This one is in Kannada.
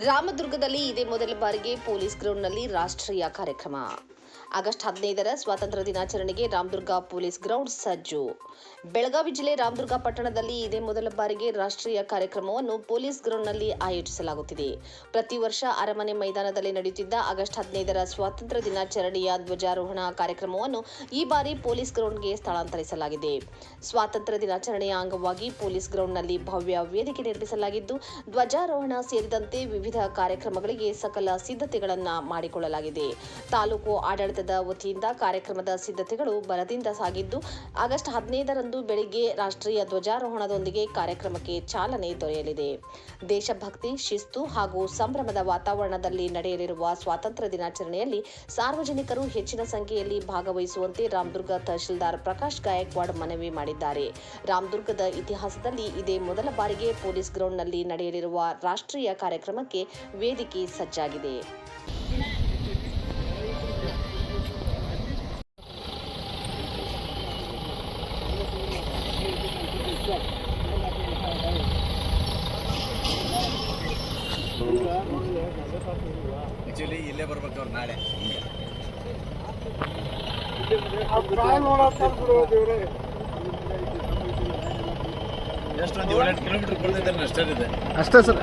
ರಾಮದುರ್ಗದಲ್ಲಿ ಇದೇ ಮೊದಲ ಬಾರಿಗೆ ಪೊಲೀಸ್ ಗ್ರೌಂಡ್ನಲ್ಲಿ ರಾಷ್ಟ್ರೀಯ ಕಾರ್ಯಕ್ರಮ. ಆಗಸ್ಟ್ 15ರ ಸ್ವಾತಂತ್ರ್ಯ ದಿನಾಚರಣೆಗೆ ರಾಮದುರ್ಗ ಪೊಲೀಸ್ ಗ್ರೌಂಡ್ ಸಜ್ಜು. ಬೆಳಗಾವಿ ಜಿಲ್ಲೆ ರಾಮದುರ್ಗ ಪಟ್ಟಣದಲ್ಲಿ ಇದೇ ಮೊದಲ ಬಾರಿಗೆ ರಾಷ್ಟ್ರೀಯ ಕಾರ್ಯಕ್ರಮವನ್ನು ಪೊಲೀಸ್ ಗ್ರೌಂಡ್ನಲ್ಲಿ ಆಯೋಜಿಸಲಾಗುತ್ತಿದೆ. ಪ್ರತಿ ವರ್ಷ ಅರಮನೆ ಮೈದಾನದಲ್ಲಿ ನಡೆಯುತ್ತಿದ್ದ ಆಗಸ್ಟ್ 15ರ ಸ್ವಾತಂತ್ರ್ಯ ದಿನಾಚರಣೆಯ ಧ್ವಜಾರೋಹಣ ಕಾರ್ಯಕ್ರಮವನ್ನು ಈ ಬಾರಿ ಪೊಲೀಸ್ ಗ್ರೌಂಡ್ಗೆ ಸ್ಥಳಾಂತರಿಸಲಾಗಿದೆ. ಸ್ವಾತಂತ್ರ್ಯ ದಿನಾಚರಣೆಯ ಅಂಗವಾಗಿ ಪೊಲೀಸ್ ಗ್ರೌಂಡ್ನಲ್ಲಿ ಭವ್ಯ ವೇದಿಕೆ ನಿರ್ಮಿಸಲಾಗಿದ್ದು, ಧ್ವಜಾರೋಹಣ ಸೇರಿದಂತೆ ವಿವಿಧ ಕಾರ್ಯಕ್ರಮಗಳಿಗೆ ಸಕಲ ಸಿದ್ಧತೆಗಳನ್ನು ಮಾಡಿಕೊಳ್ಳಲಾಗಿದೆ. ತಾಲೂಕು ಆಡಳಿತದ ವತಿಯಿಂದ ಕಾರ್ಯಕ್ರಮದ ಸಿದ್ಧತೆಗಳು ಭರದಿಂದ ಸಾಗಿದ್ದು, ಆಗಸ್ಟ್ 15ರಂದು ಬೆಳಿಗ್ಗೆ ರಾಷ್ಟ್ರೀಯ ಧ್ವಜಾರೋಹಣದೊಂದಿಗೆ ಕಾರ್ಯಕ್ರಮಕ್ಕೆ ಚಾಲನೆ ದೊರೆಯಲಿದೆ. ದೇಶಭಕ್ತಿ, ಶಿಸ್ತು ಹಾಗೂ ಸಂಭ್ರಮದ ವಾತಾವರಣದಲ್ಲಿ ನಡೆಯಲಿರುವ ಸ್ವಾತಂತ್ರ್ಯ ದಿನಾಚರಣೆಯಲ್ಲಿ ಸಾರ್ವಜನಿಕರು ಹೆಚ್ಚಿನ ಸಂಖ್ಯೆಯಲ್ಲಿ ಭಾಗವಹಿಸುವಂತೆ ರಾಮದುರ್ಗ ತಹಶೀಲ್ದಾರ್ ಪ್ರಕಾಶ್ ಗಾಯಕ್ವಾಡ್ ಮನವಿ ಮಾಡಿದ್ದಾರೆ. ರಾಮದುರ್ಗದ ಇತಿಹಾಸದಲ್ಲಿ ಇದೇ ಮೊದಲ ಬಾರಿಗೆ ಪೊಲೀಸ್ ಗ್ರೌಂಡ್ನಲ್ಲಿ ನಡೆಯಲಿರುವ ರಾಷ್ಟ್ರೀಯ ಕಾರ್ಯಕ್ರಮಕ್ಕೆ ವೇದಿಕೆ ಸಜ್ಜಾಗಿದೆ. ಆಕ್ಚುಲಿ ಇಲ್ಲೇ ಬರ್ಬೇಕು ಅವ್ರು ನಾಳೆ. ಎಷ್ಟೊಂದು 7-8 ಕಿಲೋಮೀಟರ್ ಬರ್ತಿದ್ದಾರೆ ಅಷ್ಟೇ ಇದೆ ಅಷ್ಟೇ ಸರ್.